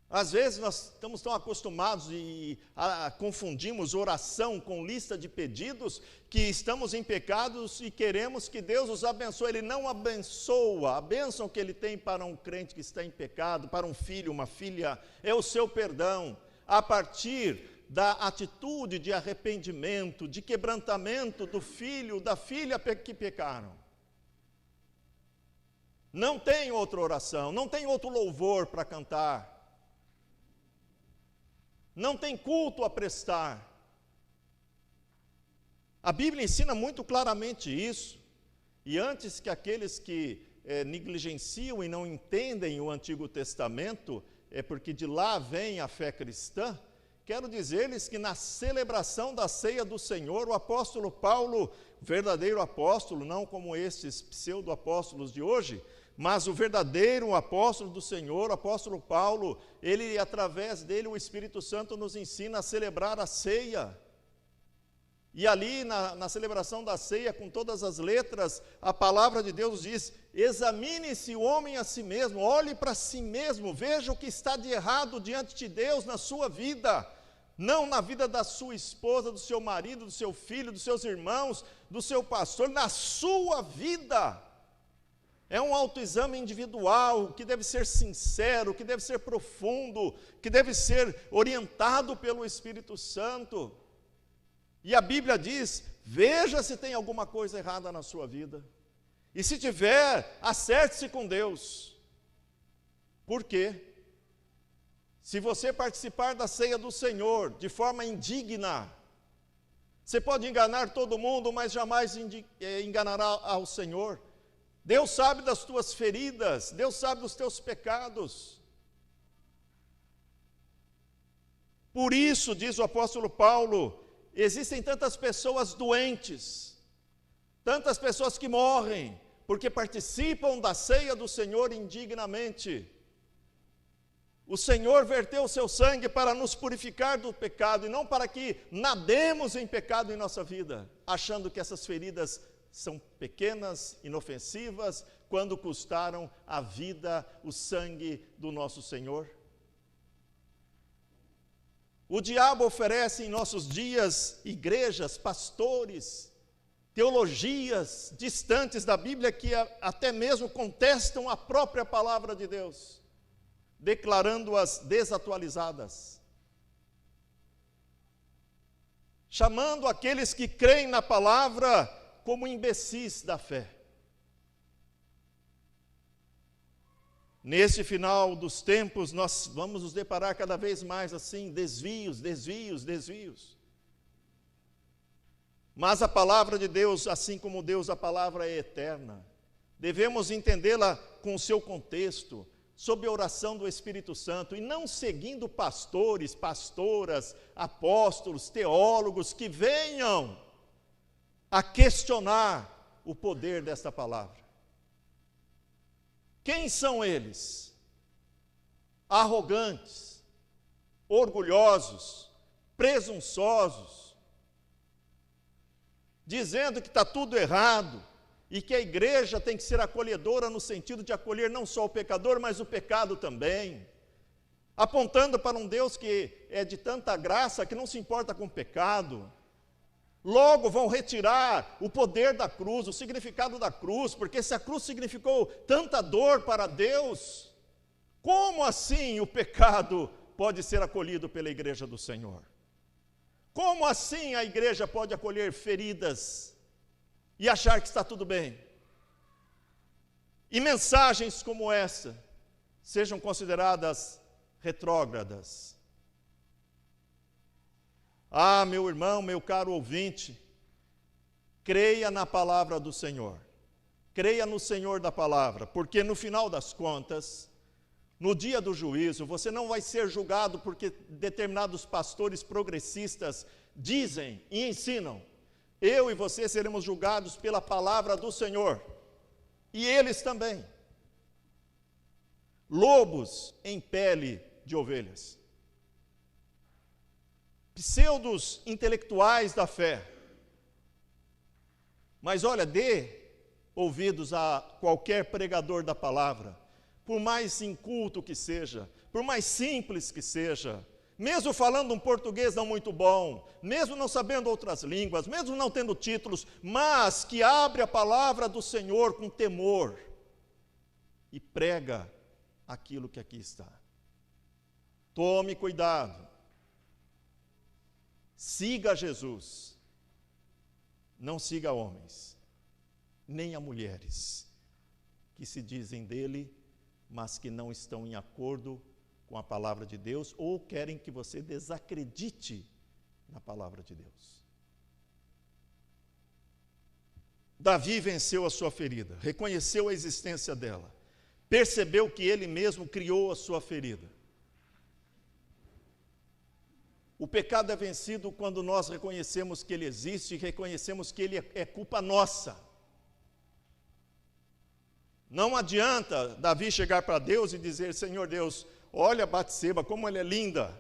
Às vezes nós estamos tão acostumados e confundimos oração com lista de pedidos, que estamos em pecados e queremos que Deus os abençoe. Ele não abençoa. A bênção que Ele tem para um crente que está em pecado, para um filho, uma filha, é o seu perdão. A partir da atitude de arrependimento, de quebrantamento do filho, da filha que pecaram. Não tem outra oração, não tem outro louvor para cantar. Não tem culto a prestar. A Bíblia ensina muito claramente isso. E antes que aqueles que negligenciam e não entendem o Antigo Testamento, porque de lá vem a fé cristã, quero dizer-lhes que na celebração da ceia do Senhor, o apóstolo Paulo, verdadeiro apóstolo, não como estes pseudo-apóstolos de hoje, mas o verdadeiro apóstolo do Senhor, o apóstolo Paulo, ele, através dele, o Espírito Santo nos ensina a celebrar a ceia. E ali, na celebração da ceia, com todas as letras, a palavra de Deus diz, examine-se o homem a si mesmo, olhe para si mesmo, veja o que está de errado diante de Deus na sua vida, não na vida da sua esposa, do seu marido, do seu filho, dos seus irmãos, do seu pastor, na sua vida. É um autoexame individual, que deve ser sincero, que deve ser profundo, que deve ser orientado pelo Espírito Santo. E a Bíblia diz, veja se tem alguma coisa errada na sua vida. E se tiver, acerte-se com Deus. Por quê? Se você participar da ceia do Senhor de forma indigna, você pode enganar todo mundo, mas jamais enganará ao Senhor. Deus sabe das tuas feridas, Deus sabe dos teus pecados. Por isso, diz o apóstolo Paulo, existem tantas pessoas doentes, tantas pessoas que morrem, porque participam da ceia do Senhor indignamente. O Senhor verteu o seu sangue para nos purificar do pecado, e não para que nademos em pecado em nossa vida, achando que essas feridas são pequenas, inofensivas, quando custaram a vida, o sangue do nosso Senhor? O diabo oferece em nossos dias igrejas, pastores, teologias distantes da Bíblia que até mesmo contestam a própria palavra de Deus, declarando-as desatualizadas, chamando aqueles que creem na palavra como imbecis da fé. Neste final dos tempos, nós vamos nos deparar cada vez mais assim, desvios. Mas a palavra de Deus, assim como Deus, a palavra é eterna. Devemos entendê-la com o seu contexto, sob a oração do Espírito Santo, e não seguindo pastores, pastoras, apóstolos, teólogos que venham a questionar o poder desta palavra. Quem são eles? Arrogantes, orgulhosos, presunçosos, dizendo que está tudo errado e que a igreja tem que ser acolhedora no sentido de acolher não só o pecador, mas o pecado também, apontando para um Deus que é de tanta graça que não se importa com o pecado. Logo vão retirar o poder da cruz, o significado da cruz, porque se a cruz significou tanta dor para Deus, como assim o pecado pode ser acolhido pela igreja do Senhor? Como assim a igreja pode acolher feridas e achar que está tudo bem? E mensagens como essa sejam consideradas retrógradas. Ah, meu irmão, meu caro ouvinte, creia na palavra do Senhor, creia no Senhor da palavra, porque no final das contas, no dia do juízo, você não vai ser julgado porque determinados pastores progressistas dizem e ensinam. Eu e você seremos julgados pela palavra do Senhor, e eles também. Lobos em pele de ovelhas. Pseudos intelectuais da fé. Mas olha, dê ouvidos a qualquer pregador da palavra, por mais inculto que seja, por mais simples que seja, mesmo falando um português não muito bom, mesmo não sabendo outras línguas, mesmo não tendo títulos, mas que abre a palavra do Senhor com temor e prega aquilo que aqui está. Tome cuidado. Siga Jesus, não siga homens, nem a mulheres, que se dizem dele, mas que não estão em acordo com a palavra de Deus, ou querem que você desacredite na palavra de Deus. Davi venceu a sua ferida, reconheceu a existência dela, percebeu que ele mesmo criou a sua ferida. O pecado é vencido quando nós reconhecemos que ele existe e reconhecemos que ele é culpa nossa. Não adianta Davi chegar para Deus e dizer: Senhor Deus, olha Batseba, como ela é linda.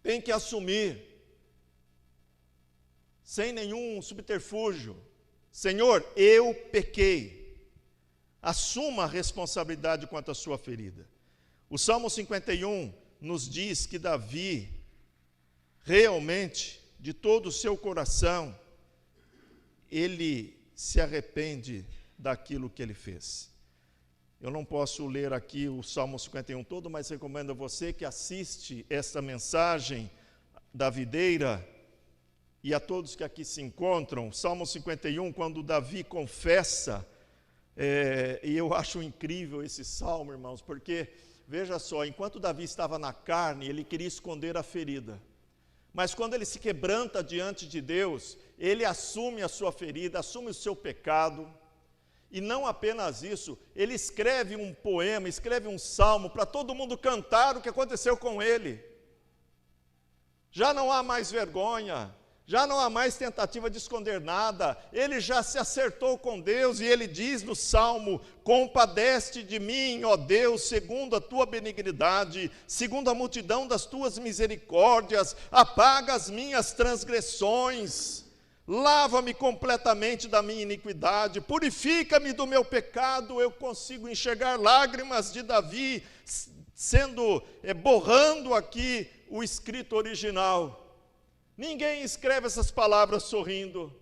Tem que assumir, sem nenhum subterfúgio: Senhor, eu pequei. Assuma a responsabilidade quanto à sua ferida. O Salmo 51 nos diz que Davi, realmente, de todo o seu coração, ele se arrepende daquilo que ele fez. Eu não posso ler aqui o Salmo 51 todo, mas recomendo a você que assiste esta mensagem da videira e a todos que aqui se encontram. Salmo 51, quando Davi confessa. E eu acho incrível esse salmo, irmãos, porque, veja só, enquanto Davi estava na carne, ele queria esconder a ferida. Mas quando ele se quebranta diante de Deus, ele assume a sua ferida, assume o seu pecado. E não apenas isso, ele escreve um poema, escreve um salmo para todo mundo cantar o que aconteceu com ele. Já não há mais vergonha. Já não há mais tentativa de esconder nada, ele já se acertou com Deus, e ele diz no Salmo: compadece de mim, ó Deus, segundo a tua benignidade, segundo a multidão das tuas misericórdias, apaga as minhas transgressões, lava-me completamente da minha iniquidade, purifica-me do meu pecado. Eu consigo enxergar lágrimas de Davi borrando aqui o escrito original. Ninguém escreve essas palavras sorrindo,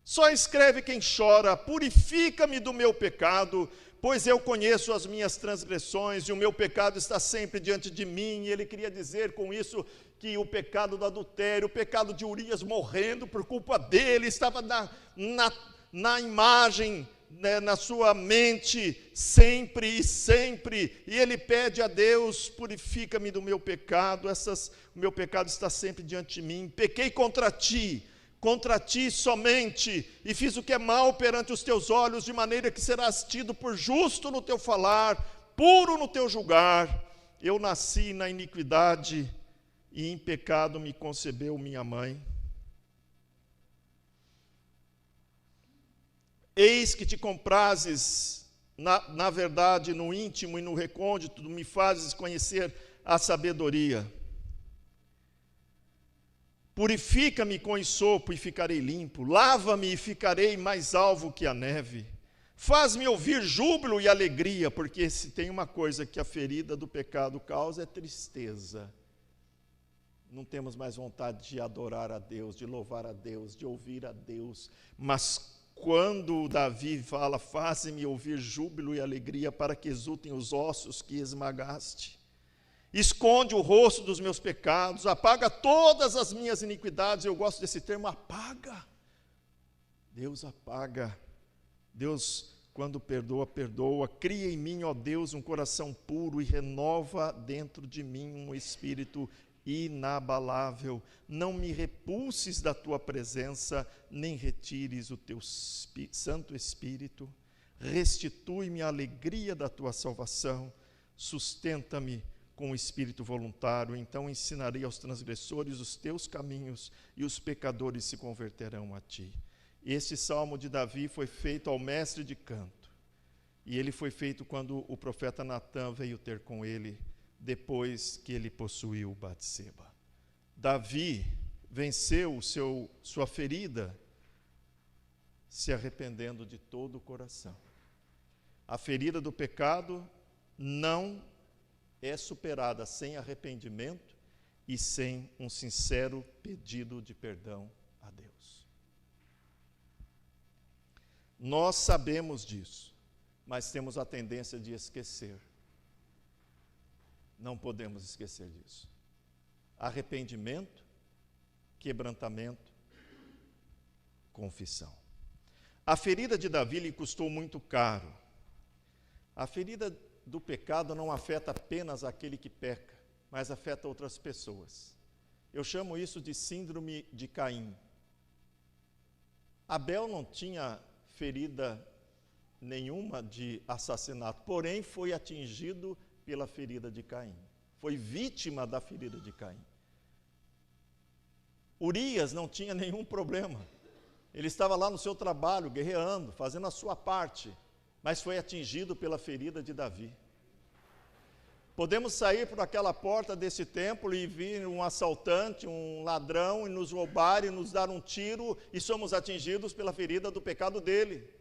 só escreve quem chora. Purifica-me do meu pecado, pois eu conheço as minhas transgressões e o meu pecado está sempre diante de mim. E ele queria dizer com isso que o pecado do adultério, o pecado de Urias morrendo por culpa dele, estava na imagem, né, na sua mente, sempre e sempre. E ele pede a Deus: purifica-me do meu pecado, o meu pecado está sempre diante de mim. Pequei contra ti somente, e fiz o que é mal perante os teus olhos, de maneira que serás tido por justo no teu falar, puro no teu julgar. Eu nasci na iniquidade, e em pecado me concebeu minha mãe. Eis que te comprases, na verdade, no íntimo e no recôndito, me fazes conhecer a sabedoria. Purifica-me com esopo e ficarei limpo, lava-me e ficarei mais alvo que a neve. Faz-me ouvir júbilo e alegria, porque se tem uma coisa que a ferida do pecado causa, é tristeza. Não temos mais vontade de adorar a Deus, de louvar a Deus, de ouvir a Deus. Mas quando Davi fala: faz-me ouvir júbilo e alegria, para que exultem os ossos que esmagaste. Esconde o rosto dos meus pecados, apaga todas as minhas iniquidades. Eu gosto desse termo, apaga. Deus apaga. Deus, quando perdoa, perdoa. Cria em mim, ó Deus, um coração puro e renova dentro de mim um espírito inabalável. Não me repulses da tua presença, nem retires o teu Santo Espírito. Restitui-me a alegria da tua salvação. Sustenta-me com o espírito voluntário, então ensinarei aos transgressores os teus caminhos, e os pecadores se converterão a ti. Este salmo de Davi foi feito ao mestre de canto, e ele foi feito quando o profeta Natã veio ter com ele, depois que ele possuiu Batseba. Davi venceu sua ferida, se arrependendo de todo o coração. A ferida do pecado não é superada sem arrependimento e sem um sincero pedido de perdão a Deus. Nós sabemos disso, mas temos a tendência de esquecer. Não podemos esquecer disso. Arrependimento, quebrantamento, confissão. A ferida de Davi lhe custou muito caro. A ferida do pecado não afeta apenas aquele que peca, mas afeta outras pessoas. Eu chamo isso de síndrome de Caim. Abel não tinha ferida nenhuma de assassinato, porém foi atingido pela ferida de Caim. Foi vítima da ferida de Caim. Urias não tinha nenhum problema. Ele estava lá no seu trabalho, guerreando, fazendo a sua parte, mas foi atingido pela ferida de Davi. Podemos sair por aquela porta desse templo e vir um assaltante, um ladrão, e nos roubar e nos dar um tiro, e somos atingidos pela ferida do pecado dele.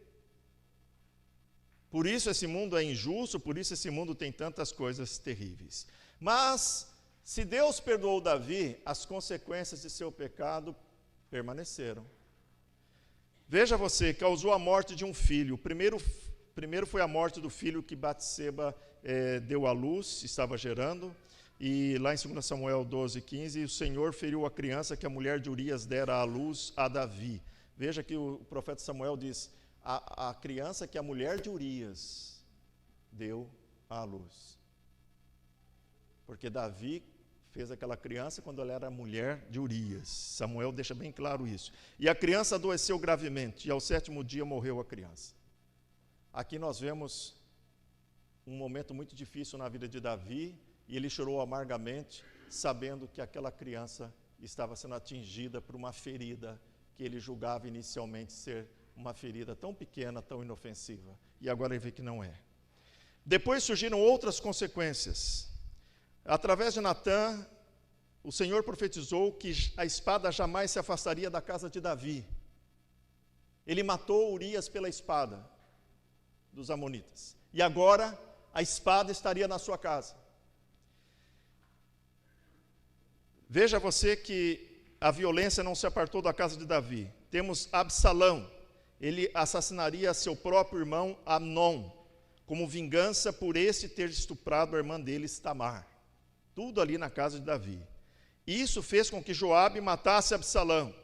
Por isso esse mundo é injusto, por isso esse mundo tem tantas coisas terríveis. Mas, se Deus perdoou Davi, as consequências de seu pecado permaneceram. Veja você, causou a morte de um filho. Primeiro foi a morte do filho que Batseba deu à luz, estava gerando, e lá em 2 Samuel 12:15, o Senhor feriu a criança que a mulher de Urias dera à luz a Davi. Veja que o profeta Samuel diz, a criança que a mulher de Urias deu à luz. Porque Davi fez aquela criança quando ela era mulher de Urias. Samuel deixa bem claro isso. E a criança adoeceu gravemente, e ao 7º dia morreu a criança. Aqui nós vemos um momento muito difícil na vida de Davi, e ele chorou amargamente, sabendo que aquela criança estava sendo atingida por uma ferida que ele julgava inicialmente ser uma ferida tão pequena, tão inofensiva. E agora ele vê que não é. Depois surgiram outras consequências. Através de Natã, o Senhor profetizou que a espada jamais se afastaria da casa de Davi. Ele matou Urias pela espada dos amonitas. E agora a espada estaria na sua casa. Veja você que a violência não se apartou da casa de Davi. Temos Absalão. Ele assassinaria seu próprio irmão Amnon, como vingança por esse ter estuprado a irmã dele, Tamar. Tudo ali na casa de Davi. Isso fez com que Joabe matasse Absalão.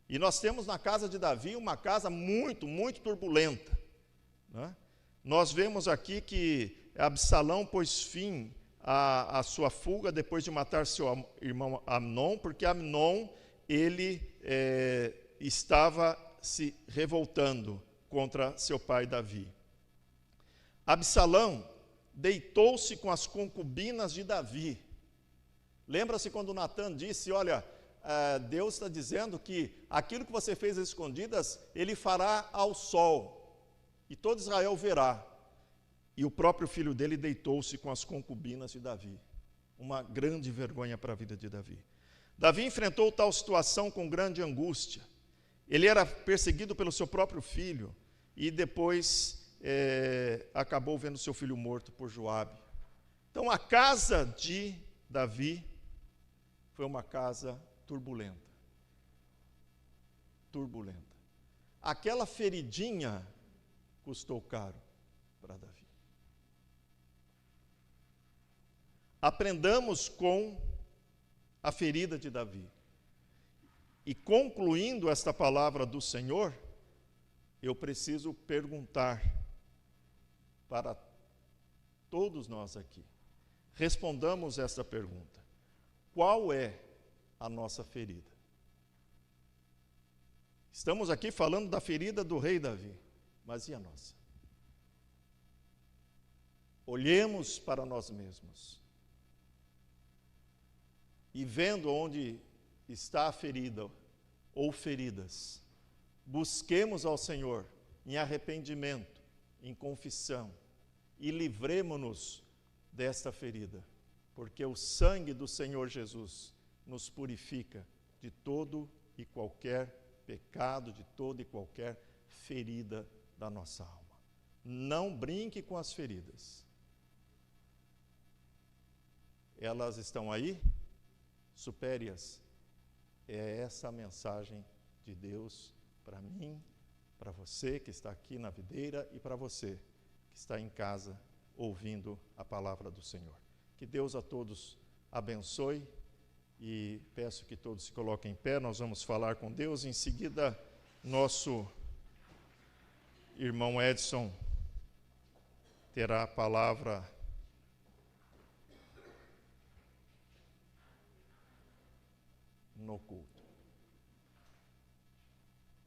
E nós temos na casa de Davi uma casa muito, muito turbulenta, né? Nós vemos aqui que Absalão pôs fim à sua fuga depois de matar seu irmão Amnon, porque Amnon, ele estava se revoltando contra seu pai Davi. Absalão deitou-se com as concubinas de Davi. Lembra-se quando Natã disse, olha, Deus está dizendo que aquilo que você fez às escondidas, ele fará ao sol, e todo Israel verá. E o próprio filho dele deitou-se com as concubinas de Davi. Uma grande vergonha para a vida de Davi. Davi enfrentou tal situação com grande angústia. Ele era perseguido pelo seu próprio filho, e depois acabou vendo seu filho morto por Joabe. Então a casa de Davi foi uma casa turbulenta. Turbulenta. Aquela feridinha custou caro para Davi. Aprendamos com a ferida de Davi. E concluindo esta palavra do Senhor, eu preciso perguntar para todos nós aqui. Respondamos esta pergunta: qual é a nossa ferida? Estamos aqui falando da ferida do rei Davi, mas e a nossa? Olhemos para nós mesmos e vendo onde está a ferida ou feridas, busquemos ao Senhor em arrependimento, em confissão, e livremo-nos desta ferida, porque o sangue do Senhor Jesus nos purifica de todo e qualquer pecado, de toda e qualquer ferida da nossa alma. Não brinque com as feridas. Elas estão aí, supere-as. É essa a mensagem de Deus para mim, para você que está aqui na videira e para você que está em casa ouvindo a palavra do Senhor. Que Deus a todos abençoe e peço que todos se coloquem em pé. Nós vamos falar com Deus. Em seguida, nosso irmão Edson terá a palavra no culto.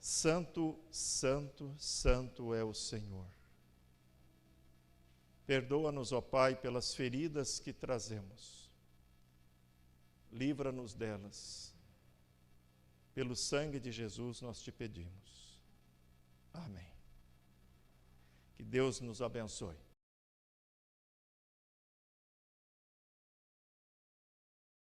Santo, santo, santo é o Senhor. Perdoa-nos, ó Pai, pelas feridas que trazemos. Livra-nos delas. Pelo sangue de Jesus nós te pedimos. Amém. Que Deus nos abençoe.